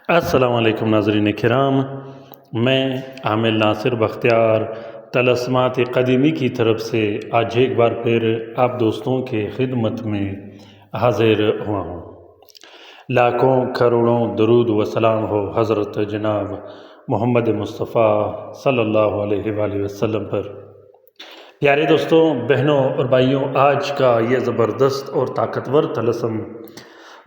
السلام علیکم ناظرین کرام، میں عامر ناصر بختیار طلسمات قدیمی کی طرف سے آج ایک بار پھر آپ دوستوں کے خدمت میں حاضر ہوا ہوں۔ لاکھوں کروڑوں درود و سلام ہو حضرت جناب محمد مصطفیٰ صلی اللہ علیہ وآلہ وسلم پر۔ پیارے دوستوں، بہنوں اور بھائیوں، آج کا یہ زبردست اور طاقتور طلسم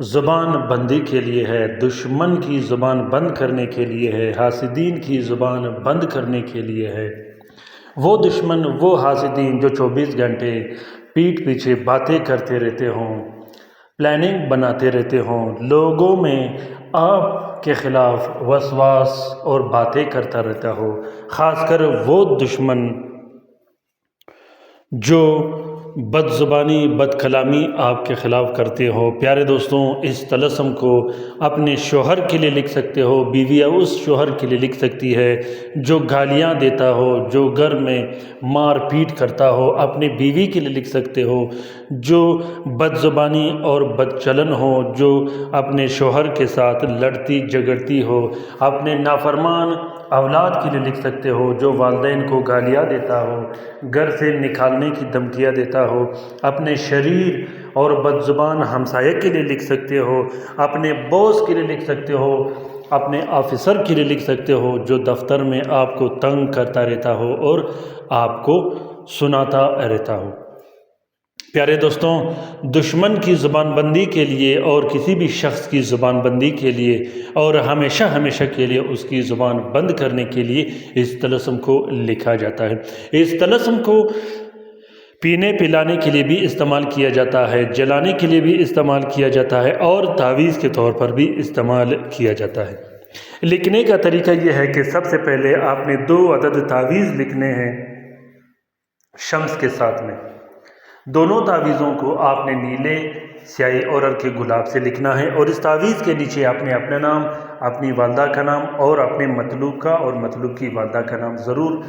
زبان بندی کے لیے ہے، دشمن کی زبان بند کرنے کے لیے ہے، حاسدین کی زبان بند کرنے کے لیے ہے۔ وہ دشمن، وہ حاسدین جو 24 گھنٹے پیٹھ پیچھے باتیں کرتے رہتے ہوں، پلاننگ بناتے رہتے ہوں، لوگوں میں آپ کے خلاف وسواس اور باتیں کرتا رہتا ہو، خاص کر وہ دشمن جو بد زبانی بد کلامی آپ کے خلاف کرتے ہو۔ پیارے دوستوں، اس طلسم کو اپنے شوہر کے لیے لکھ سکتے ہو، بیویہ اس شوہر کے لیے لکھ سکتی ہے جو گالیاں دیتا ہو، جو گھر میں مار پیٹ کرتا ہو، اپنی بیوی کے لیے لکھ سکتے ہو جو بد زبانی اور بد چلن ہو، جو اپنے شوہر کے ساتھ لڑتی جھگڑتی ہو، اپنے نافرمان اولاد کے لیے لکھ سکتے ہو جو والدین کو گالیاں دیتا ہو، گھر سے نکالنے کی دھمکیاں دیتا ہو، اپنے شریر اور بد زبان ہمسائے کے لیے لکھ سکتے ہو، اپنے باس کے لیے لکھ سکتے ہو، اپنے آفیسر کے لیے لکھ سکتے ہو جو دفتر میں آپ کو تنگ کرتا رہتا ہو اور آپ کو سناتا رہتا ہو۔ پیارے دوستوں، دشمن کی زبان بندی کے لیے اور کسی بھی شخص کی زبان بندی کے لیے اور ہمیشہ کے لیے اس کی زبان بند کرنے کے لیے اس طلسم کو لکھا جاتا ہے۔ اس طلسم کو پینے پلانے کے لیے بھی استعمال کیا جاتا ہے، جلانے کے لیے بھی استعمال کیا جاتا ہے اور تعویذ کے طور پر بھی استعمال کیا جاتا ہے۔ لکھنے کا طریقہ یہ ہے کہ سب سے پہلے آپ نے 2 عدد تعویذ لکھنے ہیں شمس کے ساتھ میں۔ دونوں تعویذوں کو آپ نے نیلے سیاہی اور ہلکے گلاب سے لکھنا ہے اور اس تعویذ کے نیچے آپ نے اپنا نام، اپنی والدہ کا نام اور اپنے مطلوب کا اور مطلوب کی والدہ کا نام ضرور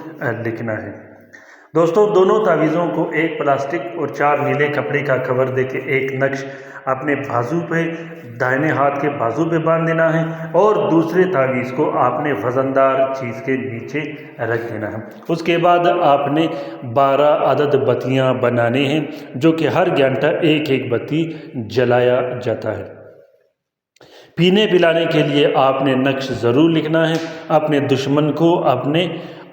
لکھنا ہے۔ دوستوں، دونوں تعویذوں کو ایک پلاسٹک اور 4 نیلے کپڑے کا کور دے کے ایک نقش اپنے بازو پہ، دائیں ہاتھ کے بازو پہ باندھ دینا ہے اور دوسرے تعویذ کو آپ نے وزندار چیز کے نیچے رکھ دینا ہے۔ اس کے بعد آپ نے 12 عدد بتیاں بنانے ہیں جو کہ ہر گھنٹہ ایک ایک بتی جلایا جاتا ہے۔ پینے پلانے کے لیے آپ نے نقش ضرور لکھنا ہے اپنے دشمن کو، اپنے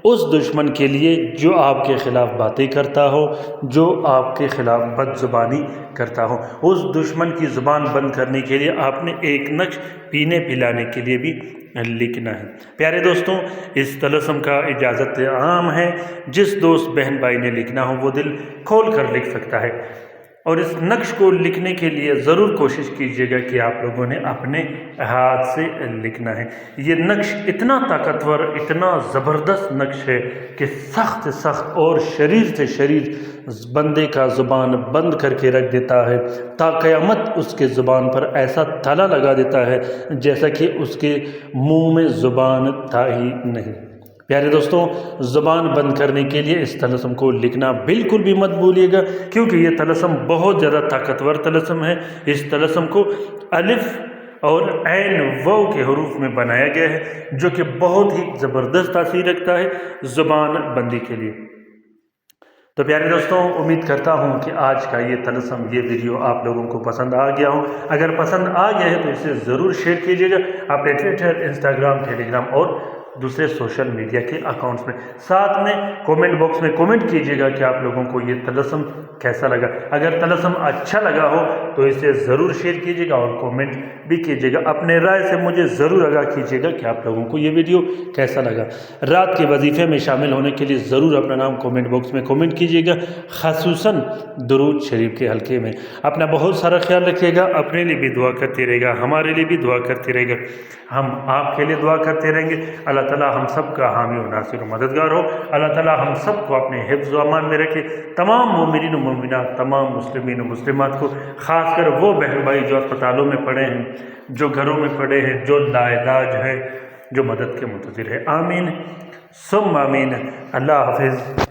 اس دشمن کے لیے جو آپ کے خلاف باتیں کرتا ہو، جو آپ کے خلاف بد زبانی کرتا ہو، اس دشمن کی زبان بند کرنے کے لیے آپ نے ایک نقش پینے پلانے کے لیے بھی لکھنا ہے۔ پیارے دوستوں، اس طلسم کا اجازت عام ہے، جس دوست بہن بھائی نے لکھنا ہو وہ دل کھول کر لکھ سکتا ہے اور اس نقش کو لکھنے کے لیے ضرور کوشش کیجیے گا کہ آپ لوگوں نے اپنے ہاتھ سے لکھنا ہے۔ یہ نقش اتنا طاقتور، اتنا زبردست نقش ہے کہ سخت اور شریر سے شریر بندے کا زبان بند کر کے رکھ دیتا ہے، تا قیامت اس کے زبان پر ایسا تالا لگا دیتا ہے جیسا کہ اس کے منہ میں زبان تھا ہی نہیں۔ پیارے دوستوں، زبان بند کرنے کے لیے اس طلسم کو لکھنا بالکل بھی مت بھولیے گا، کیونکہ یہ طلسم بہت زیادہ طاقتور طلسم ہے۔ اس طلسم کو الف اور عین و کے حروف میں بنایا گیا ہے جو کہ بہت ہی زبردست تاثیر رکھتا ہے زبان بندی کے لیے۔ تو پیارے دوستوں، امید کرتا ہوں کہ آج کا یہ طلسم، یہ ویڈیو آپ لوگوں کو پسند آ گیا ہو۔ اگر پسند آ گیا ہے تو اسے ضرور شیئر کیجیے گا اپنے ٹویٹر، انسٹاگرام، ٹیلی گرام اور دوسرے سوشل میڈیا کے اکاؤنٹس میں۔ ساتھ میں کومنٹ باکس میں کومنٹ کیجیے گا کہ آپ لوگوں کو یہ طلسم کیسا لگا۔ اگر طلسم اچھا لگا ہو تو اسے ضرور شیئر کیجیے گا اور کومنٹ بھی کیجیے گا۔ اپنے رائے سے مجھے ضرور آگاہ کیجیے گا کہ آپ لوگوں کو یہ ویڈیو کیسا لگا۔ رات کے وظیفے میں شامل ہونے کے لیے ضرور اپنا نام کومنٹ باکس میں کومنٹ کیجیے گا، خصوصاً درود شریف کے حلقے میں۔ اپنا بہت سارا خیال رکھیے گا، اپنے لیے بھی دعا کرتے رہے گا، ہمارے لیے بھی دعا کرتے رہے گا، ہم آپ کے لیے دعا کرتے رہیں گے۔ اللہ تعالیٰ ہم سب کا حامی و ناصر و مددگار ہو۔ اللہ تعالیٰ ہم سب کو اپنے حفظ و امان میں رکھے، تمام مومنین و مومنات، تمام مسلمین و مسلمات کو، خاص کر وہ بہن بھائی جو اسپتالوں میں پڑے ہیں، جو گھروں میں پڑے ہیں، جو لاعلاج ہیں، جو مدد کے منتظر ہیں۔ آمین ثم آمین۔ اللہ حافظ۔